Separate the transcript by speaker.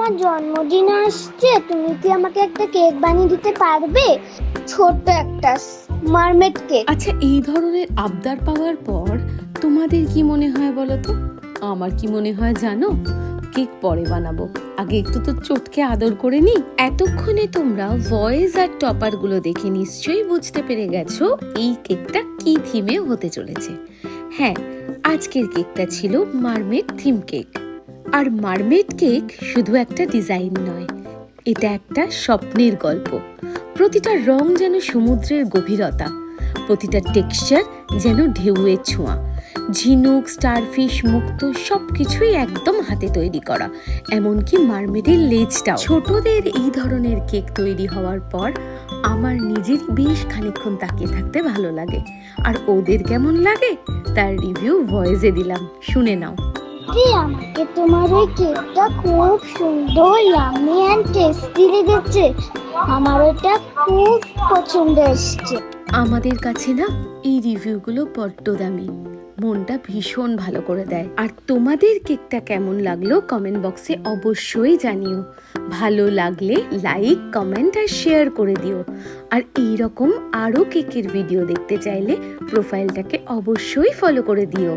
Speaker 1: আমার জন্মদিন আসছে, তুমি কি আমাকে একটা কেক বানিয়ে দিতে পারবে? ছোট একটা মারমেড কেক।
Speaker 2: আচ্ছা, এই ধরনের আবদার পাওয়ার পর তোমাদের কি মনে হয় বলো তো? আমার কি মনে হয় জানো? কেক পরে বানাবো, আগে একটু তো চটকে আদর করে নি। এতক্ষণে তোমরা ভয়েস আর টপার গুলো দেখে নিশ্চয়ই বুঝতে পেরে গেছো এই কেকটা কি থিমে হতে চলেছে। হ্যাঁ, আজকের কেকটা ছিল মারমেড থিম কেক। আর মারমেড কেক শুধু একটা ডিজাইন নয়, এটা একটা স্বপ্নের গল্প। প্রতিটা রং যেন সমুদ্রের গভীরতা, প্রতিটা টেক্সচার যেন ঢেউয়ের ছোঁয়া। ঝিনুক, স্টারফিশ, মুক্ত সবকিছুই একদম হাতে তৈরি করা, এমনকি মারমেডের লেজটাও। ছোটদের এই ধরনের কেক তৈরি হওয়ার পর আমার নিজের বেশ খানিকক্ষণ তাকিয়ে থাকতে ভালো লাগে। আর ওদের কেমন লাগে তার রিভিউ ভয়েসে দিলাম, শুনে নাও।
Speaker 1: আমাকে তোমার ওই কেকটা খুব সুন্দর, ইয়ামি এন্ড টেস্টি লেগেছে। আমার ওটা খুব পছন্দ এসেছে।
Speaker 2: আমাদের কাছে না এই রিভিউগুলো বড্ড দামি, মনটা ভীষণ ভালো করে দেয়। আর তোমাদের কেকটা কেমন লাগলো কমেন্ট বক্সে অবশ্যই জানিও। ভালো লাগলে লাইক, কমেন্ট আর শেয়ার করে দিও। আর এইরকম আরও কেকের ভিডিও দেখতে চাইলে প্রোফাইলটাকে অবশ্যই ফলো করে দিও।